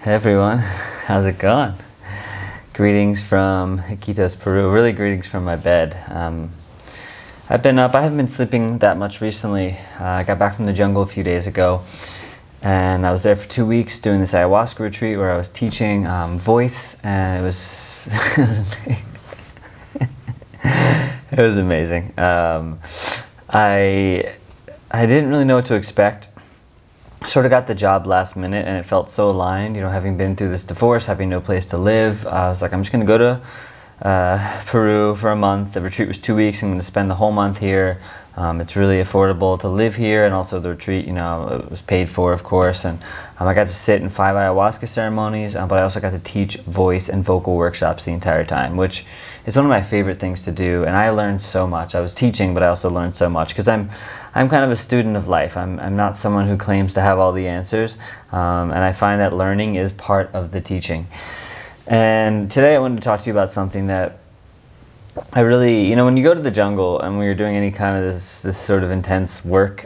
Hey everyone, how's it going? Greetings from Iquitos, Peru. Really greetings from my bed. I've been up, I haven't been sleeping that much recently. I got back from the jungle a few days ago and I was there for 2 weeks doing this ayahuasca retreat where I was teaching voice, and it was, it was amazing. I didn't really know what to expect. Sort of got the job last minute and it felt so aligned, having been through this divorce, having no place to live. I was like, I'm just going to go to Peru for a month. The retreat was 2 weeks. I'm going to spend the whole month here. It's really affordable to live here, and also the retreat, it was paid for, of course. And I got to sit in 5 ayahuasca ceremonies, but I also got to teach voice and vocal workshops the entire time, which is one of my favorite things to do. And I learned so much. I was teaching, but I also learned so much because I'm kind of a student of life. I'm not someone who claims to have all the answers, and I find that learning is part of the teaching. And today I wanted to talk to you about something that I really, when you go to the jungle and when you're doing any kind of this sort of intense work,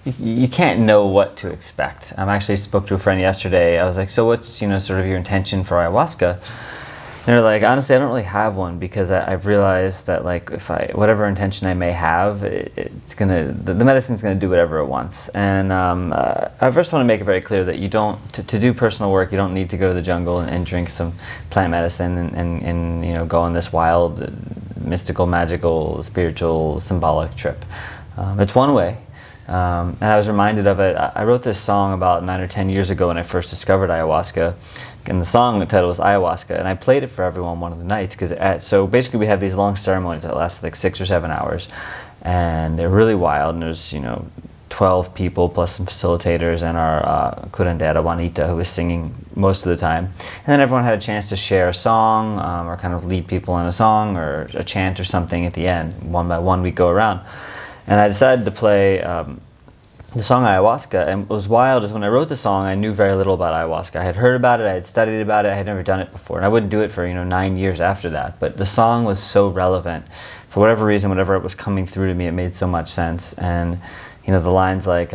you can't know what to expect. I actually spoke to a friend yesterday. I was like, so what's, sort of your intention for ayahuasca? And they're like, honestly, I don't really have one, because I've realized that, like, whatever intention I may have, the medicine's gonna do whatever it wants. And I first want to make it very clear that you don't, to do personal work, you don't need to go to the jungle and drink some plant medicine and go on this wild, mystical, magical, spiritual, symbolic trip. It's one way. And I was reminded of it. I wrote this song about 9 or 10 years ago when I first discovered ayahuasca, and the song, the title was Ayahuasca, and I played it for everyone one of the nights, so basically we have these long ceremonies that last like 6 or 7 hours, and they're really wild, and there's 12 people plus some facilitators and our curandera Juanita, who was singing most of the time, and then everyone had a chance to share a song, or kind of lead people in a song or a chant or something at the end. One by one we'd go around. And I decided to play the song Ayahuasca, and what was wild is when I wrote the song, I knew very little about ayahuasca. I had heard about it, I had studied about it, I had never done it before, and I wouldn't do it for 9 years after that. But the song was so relevant. For whatever reason, whatever it was coming through to me, it made so much sense. And the lines like,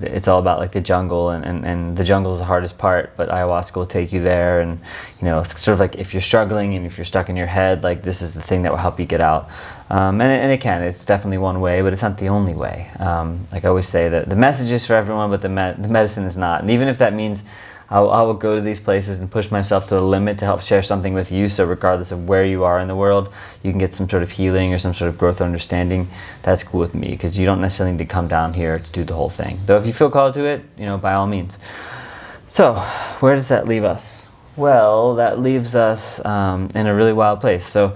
it's all about like the jungle, and the jungle is the hardest part, but ayahuasca will take you there. And it's sort of like, if you're struggling and if you're stuck in your head, like, this is the thing that will help you get out. And it's definitely one way, but it's not the only way. Like I always say, that the message is for everyone, but the medicine is not. And even if that means I will go to these places and push myself to the limit to help share something with you, so regardless of where you are in the world, you can get some sort of healing or some sort of growth or understanding, that's cool with me, because you don't necessarily need to come down here to do the whole thing. Though if you feel called to it, by all means. So, where does that leave us? Well, that leaves us in a really wild place. So,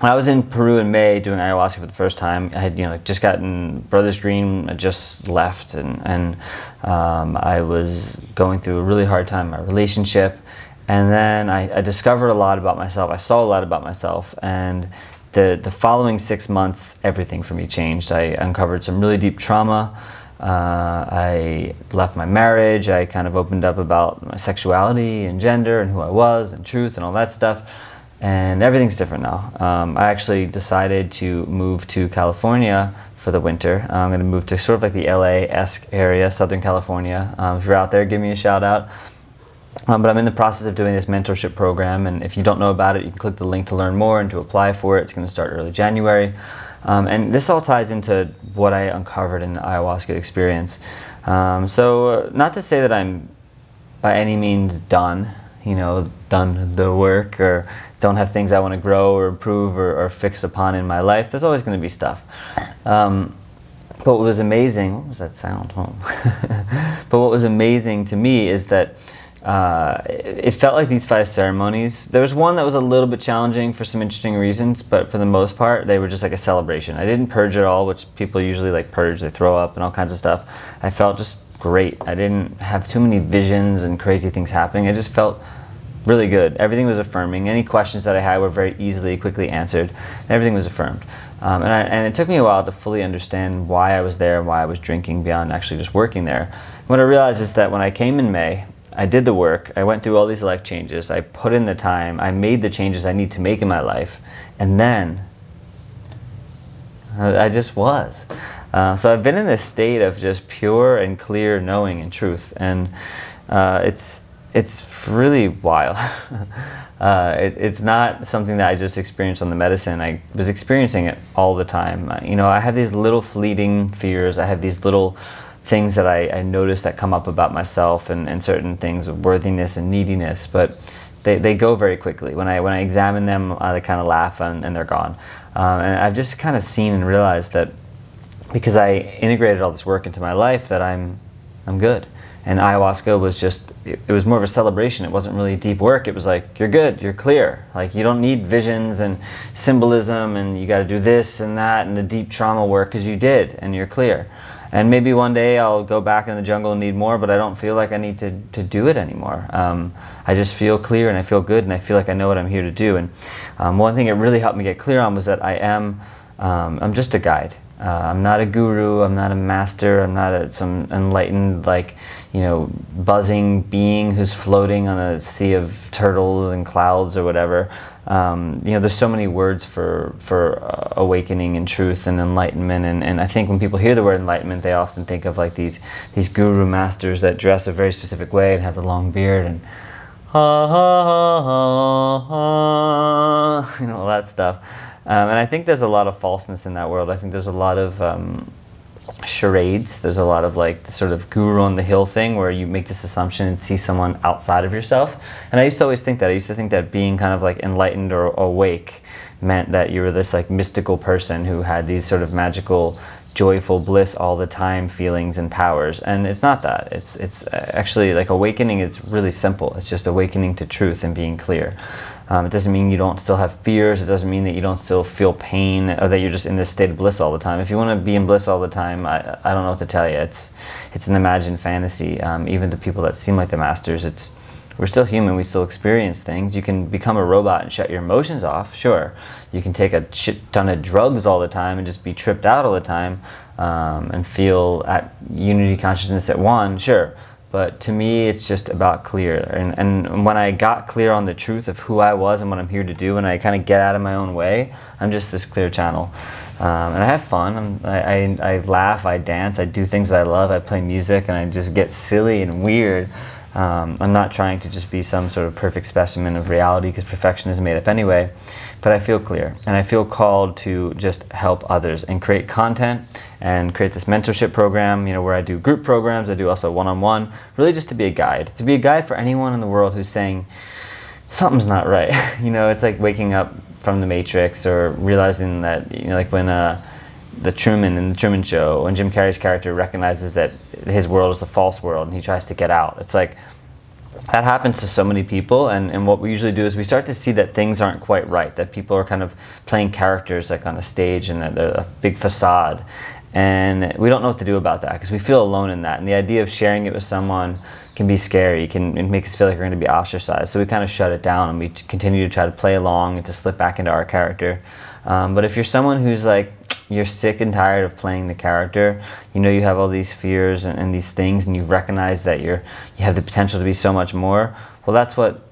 when I was in Peru in May doing ayahuasca for the first time, I had just gotten Brothers Green, I just left, and I was going through a really hard time in my relationship, and then I discovered a lot about myself. I saw a lot about myself, and the following 6 months, everything for me changed. I uncovered some really deep trauma. I left my marriage. I kind of opened up about my sexuality and gender and who I was and truth and all that stuff. And everything's different now. I actually decided to move to California for the winter. I'm going to move to sort of like the LA-esque area, Southern California. If you're out there, give me a shout out. But I'm in the process of doing this mentorship program, and if you don't know about it, you can click the link to learn more and to apply for it. It's going to start early January. And this all ties into what I uncovered in the ayahuasca experience. So not to say that I'm by any means done the work, or don't have things I want to grow or improve or fix upon in my life. There's always going to be stuff. But what was amazing, what was that sound? But what was amazing to me is that it felt like these 5 ceremonies, there was one that was a little bit challenging for some interesting reasons, but for the most part, they were just like a celebration. I didn't purge at all, which people usually like purge, they throw up and all kinds of stuff. I felt just great. I didn't have too many visions and crazy things happening. I just felt really good. Everything was affirming. Any questions that I had were very quickly answered. And everything was affirmed. And it took me a while to fully understand why I was there and why I was drinking beyond actually just working there. What I realized is that when I came in May, I did the work, I went through all these life changes, I put in the time, I made the changes I need to make in my life, and then I just was. So I've been in this state of just pure and clear knowing and truth, and it's really wild. It's not something that I just experienced on the medicine. I was experiencing it all the time. You know, I have these little fleeting fears. I have these little things that I notice that come up about myself and certain things of worthiness and neediness, but they go very quickly. When I examine them, I kind of laugh and they're gone. And I've just kind of seen and realized that because I integrated all this work into my life, that I'm good. And ayahuasca was just, it was more of a celebration. It wasn't really deep work. It was like, you're good, you're clear. Like, you don't need visions and symbolism and you got to do this and that and the deep trauma work, because you did and you're clear. And maybe one day I'll go back in the jungle and need more, but I don't feel like I need to do it anymore. I just feel clear and I feel good and I feel like I know what I'm here to do. And one thing it really helped me get clear on was that I'm just a guide. I'm not a guru, I'm not a master, I'm not some enlightened, like, you know, buzzing being who's floating on a sea of turtles and clouds or whatever. You know, there's so many words for awakening and truth and enlightenment, and I think when people hear the word enlightenment, they often think of like these guru masters that dress a very specific way and have the long beard and you know, all that stuff. And I think there's a lot of falseness in that world. I think there's a lot of charades. There's a lot of like the sort of guru on the hill thing where you make this assumption and see someone outside of yourself. And I used to always think that. I used to think that being kind of like enlightened or awake meant that you were this like mystical person who had these sort of magical, joyful bliss all the time feelings and powers. And it's not that. It's actually like awakening. It's really simple. It's just awakening to truth and being clear. It doesn't mean you don't still have fears. It doesn't mean that you don't still feel pain or that you're just in this state of bliss all the time. If you want to be in bliss all the time, I don't know what to tell you. It's an imagined fantasy. Even the people that seem like the masters, we're still human. We still experience things. You can become a robot and shut your emotions off. Sure. You can take a shit ton of drugs all the time and just be tripped out all the time and feel at unity consciousness at one. Sure. But to me, it's just about clear. And when I got clear on the truth of who I was and what I'm here to do, and I kind of get out of my own way, I'm just this clear channel. And I have fun. I laugh, I dance, I do things that I love, I play music, and I just get silly and weird. I'm not trying to just be some sort of perfect specimen of reality, because perfection is made up anyway. But I feel clear, and I feel called to just help others and create content and create this mentorship program, you know, where I do group programs, I do also one-on-one, really just to be a guide for anyone in the world who's saying something's not right. You know, it's like waking up from the Matrix, or realizing that, you know, like when the Truman in the Truman Show, when Jim Carrey's character recognizes that his world is the false world and he tries to get out. It's like, that happens to so many people, and what we usually do is we start to see that things aren't quite right, that people are kind of playing characters like on a stage, and that they're a big facade. And we don't know what to do about that, because we feel alone in that. And the idea of sharing it with someone can be scary. It makes us feel like we're going to be ostracized. So we kind of shut it down, and we continue to try to play along and to slip back into our character. But if you're someone who's like, you're sick and tired of playing the character, you know you have all these fears and these things, and you recognize that you have the potential to be so much more, well, that's what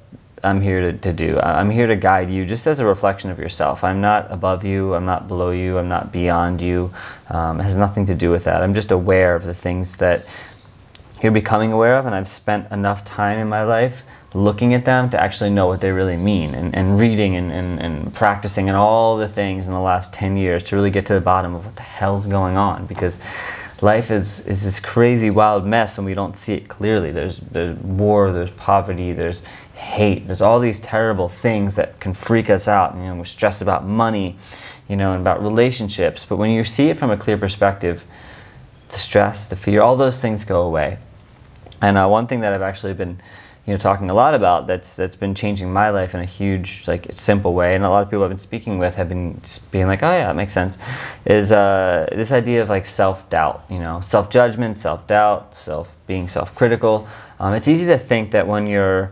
I'm here to do. I'm here to guide you just as a reflection of yourself. I'm not above you, I'm not below you, I'm not beyond you. It has nothing to do with that. I'm just aware of the things that you're becoming aware of, and I've spent enough time in my life looking at them to actually know what they really mean, and reading and practicing and all the things in the last 10 years to really get to the bottom of what the hell's going on, because life is this crazy wild mess and we don't see it clearly. There's war, there's poverty, there's hate, there's all these terrible things that can freak us out. You know, we're stressed about money, you know, and about relationships, but when you see it from a clear perspective, the stress, the fear, all those things go away. And one thing that I've actually been, you know, talking a lot about that's been changing my life in a huge, like, simple way, and a lot of people I've been speaking with have been just being like, oh yeah, that makes sense, is this idea of like self-doubt, you know, self-judgment, self-doubt, being self-critical. It's easy to think that when you're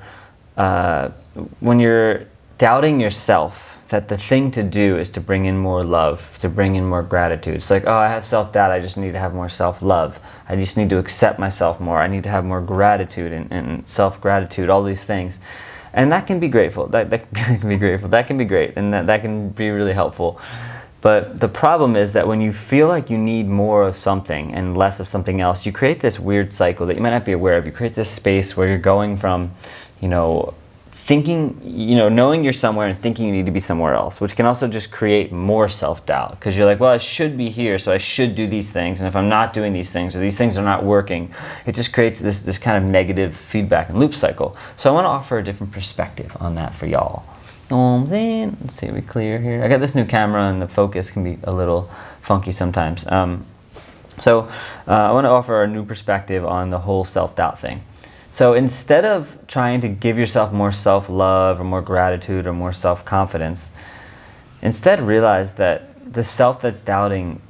doubting yourself, that the thing to do is to bring in more love, to bring in more gratitude. It's like, oh, I have self-doubt, I just need to have more self-love. I just need to accept myself more. I need to have more gratitude and self-gratitude, all these things. And that can be grateful. That can be grateful. That can be great, and that can be really helpful. But the problem is that when you feel like you need more of something and less of something else, you create this weird cycle that you might not be aware of. You create this space where you're going from, thinking, knowing you're somewhere and thinking you need to be somewhere else, which can also just create more self-doubt, because you're like, well, I should be here, so I should do these things, and if I'm not doing these things, or these things are not working, it just creates this kind of negative feedback and loop cycle. So I want to offer a different perspective on that for y'all. Let's see, are we clear here? I got this new camera and the focus can be a little funky sometimes. So I want to offer a new perspective on the whole self-doubt thing. So instead of trying to give yourself more self-love or more gratitude or more self-confidence, instead realize that the self that's doubting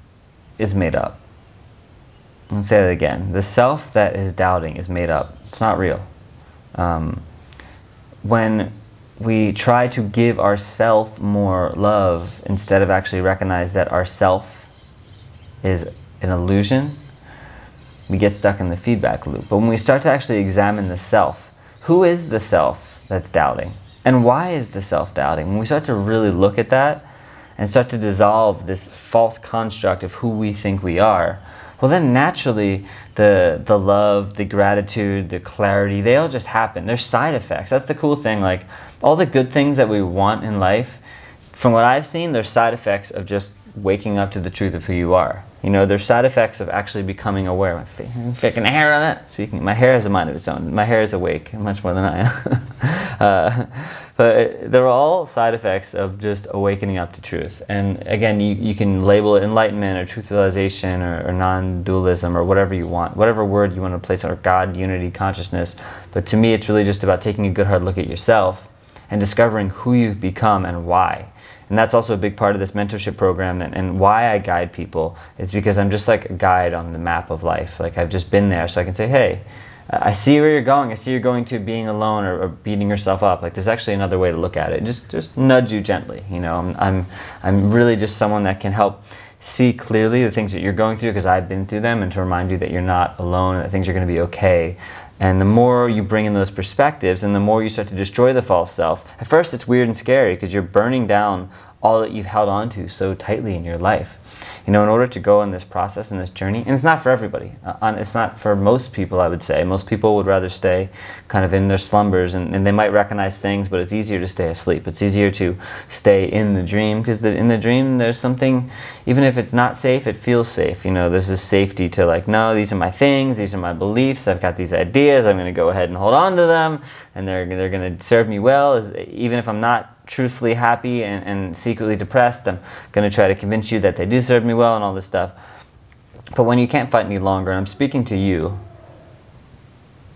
is made up. I'm going to say that again. The self that is doubting is made up. It's not real. When we try to give ourself more love instead of actually recognize that our self is an illusion, we get stuck in the feedback loop. But when we start to actually examine the self, who is the self that's doubting? And why is the self doubting? When we start to really look at that and start to dissolve this false construct of who we think we are, well then naturally the love, the gratitude, the clarity, they all just happen. They're side effects. That's the cool thing. Like all the good things that we want in life, from what I've seen, they're side effects of just waking up to the truth of who you are. They're side effects of actually becoming aware. My freaking hair on that. Speaking, my hair has a mind of its own. My hair is awake much more than I am. But they're all side effects of just awakening up to truth. And again, you can label it enlightenment or truth realization or non-dualism or whatever you want, whatever word you want to place on God, unity, consciousness. But to me, it's really just about taking a good hard look at yourself and discovering who you've become and why. And that's also a big part of this mentorship program, and why I guide people is because I'm just like a guide on the map of life. Like I've just been there, so I can say, hey, I see where you're going. I see you're going to being alone or beating yourself up. Like there's actually another way to look at it. Just nudge you gently. I'm really just someone that can help see clearly the things that you're going through because I've been through them, and to remind you that you're not alone and that things are going to be okay. And the more you bring in those perspectives and the more you start to destroy the false self, at first it's weird and scary because you're burning down all that you've held on to so tightly in your life. In order to go on this process and this journey, and it's not for everybody. It's not for most people, I would say. Most people would rather stay kind of in their slumbers, and they might recognize things, but it's easier to stay asleep. It's easier to stay in the dream, because in the dream there's something, even if it's not safe, it feels safe. There's this safety to like, no, these are my things, these are my beliefs, I've got these ideas, I'm going to go ahead and hold on to them, and they're going to serve me well, even if I'm not truthfully happy and secretly depressed. I'm going to try to convince you that they do serve me well and all this stuff. But when you can't fight any longer, and I'm speaking to you,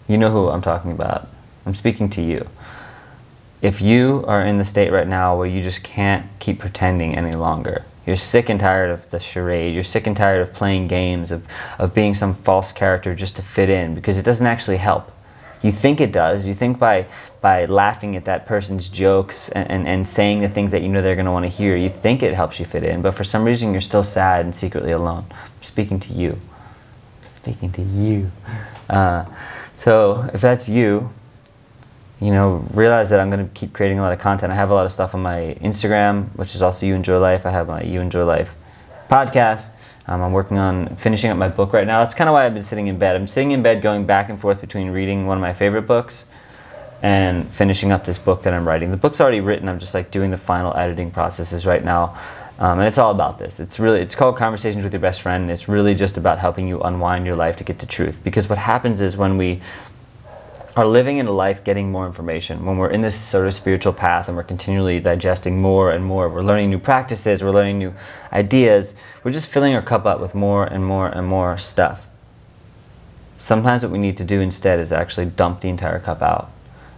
you know who I'm talking about. I'm speaking to you. If you are in the state right now where you just can't keep pretending any longer, you're sick and tired of the charade, you're sick and tired of playing games, of being some false character just to fit in, because it doesn't actually help. You think it does. You think by laughing at that person's jokes and saying the things that you know they're going to want to hear, you think it helps you fit in, but for some reason you're still sad and secretly alone. I'm speaking to you. Speaking to you. So if that's you, realize that I'm going to keep creating a lot of content. I have a lot of stuff on my Instagram, which is also You Enjoy Life. I have my You Enjoy Life podcast. I'm working on finishing up my book right now. That's kind of why I've been sitting in bed. I'm sitting in bed going back and forth between reading one of my favorite books and finishing up this book that I'm writing. The book's already written. I'm just like doing the final editing processes right now. And it's all about this. It's called Conversations with Your Best Friend. And it's really just about helping you unwind your life to get to truth. Because what happens is when we are living in a life getting more information, when we're in this sort of spiritual path and we're continually digesting more and more, we're learning new practices, we're learning new ideas, we're just filling our cup up with more and more and more stuff. Sometimes what we need to do instead is actually dump the entire cup out.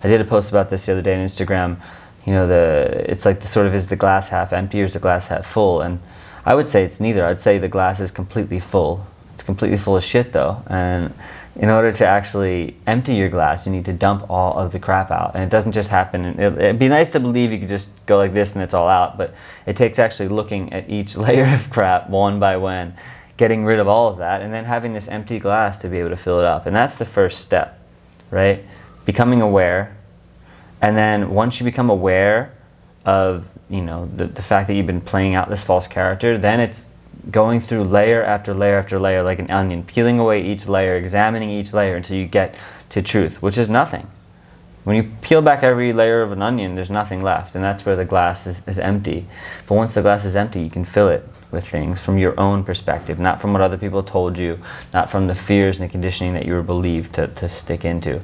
I did a post about this the other day on Instagram. It's like is the glass half empty or is the glass half full? And I would say it's neither. I'd say the glass is completely full. It's completely full of shit though. And in order to actually empty your glass, you need to dump all of the crap out. And it doesn't just happen. It'd be nice to believe you could just go like this and it's all out, but it takes actually looking at each layer of crap one by one, getting rid of all of that, and then having this empty glass to be able to fill it up. And that's the first step, right? Becoming aware. And then once you become aware of, you know, the fact that you've been playing out this false character, then it's going through layer after layer after layer like an onion, peeling away each layer, examining each layer until you get to truth, which is nothing. When you peel back every layer of an onion, there's nothing left, and that's where the glass is empty. But once the glass is empty, you can fill it with things from your own perspective, not from what other people told you, not from the fears and the conditioning that you were believed to stick into.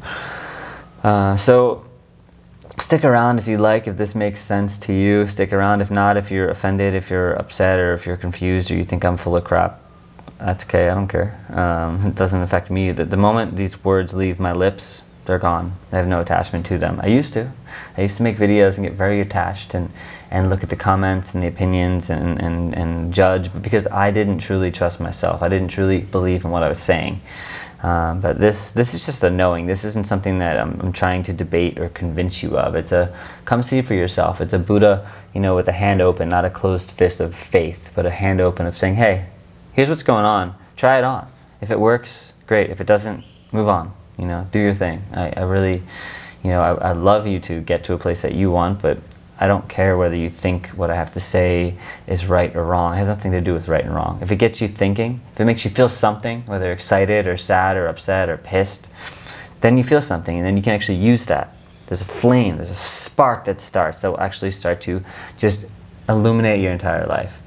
So stick around if you like, if this makes sense to you. Stick around. If not, if you're offended, if you're upset, or if you're confused, or you think I'm full of crap, that's okay. I don't care. It doesn't affect me. The moment these words leave my lips, they're gone. I have no attachment to them. I used to make videos and get very attached and look at the comments and the opinions and judge, because I didn't truly trust myself. I didn't truly believe in what I was saying. But this is just a knowing. This isn't something that I'm trying to debate or convince you of. It's a come see for yourself. It's a Buddha, you know, with a hand open, not a closed fist of faith, but a hand open of saying, hey, here's what's going on. Try it on. If it works, great. If it doesn't, move on. You know, do your thing. I really, you know, I love you to get to a place that you want, but I don't care whether you think what I have to say is right or wrong. It has nothing to do with right and wrong. If it gets you thinking, if it makes you feel something, whether excited or sad or upset or pissed, then you feel something, and then you can actually use that. There's a flame, there's a spark that starts that will actually start to just illuminate your entire life.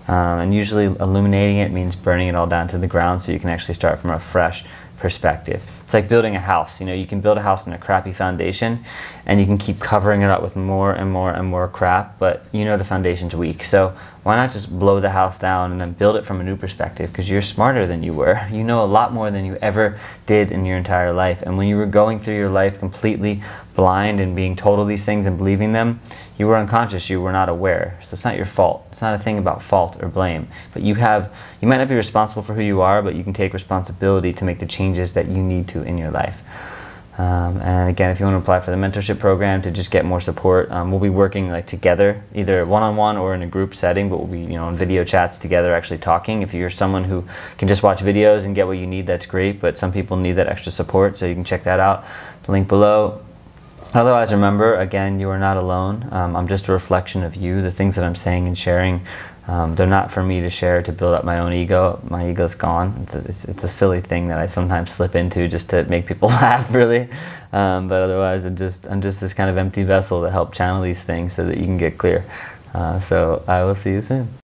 And usually illuminating it means burning it all down to the ground, so you can actually start from a fresh perspective. It's like building a house. You know, you can build a house on a crappy foundation, and you can keep covering it up with more and more and more crap, but you know the foundation's weak. So why not just blow the house down and then build it from a new perspective? Because you're smarter than you were. You know a lot more than you ever did in your entire life. And when you were going through your life completely blind and being told all these things and believing them, you were unconscious, you were not aware. So it's not your fault. It's not a thing about fault or blame. But you might not be responsible for who you are, but you can take responsibility to make the changes that you need to in your life. And again, if you want to apply for the mentorship program to just get more support, we'll be working like together, either one-on-one or in a group setting, but we'll be, you know, in video chats together actually talking. If you're someone who can just watch videos and get what you need, that's great, but some people need that extra support, so you can check that out. The link below. Otherwise, remember, again, you are not alone. I'm just a reflection of you. The things that I'm saying and sharing, they're not for me to share to build up my own ego. My ego's gone. It's a silly thing that I sometimes slip into just to make people laugh, really. But otherwise, I'm just this kind of empty vessel to help channel these things so that you can get clear. So I will see you soon.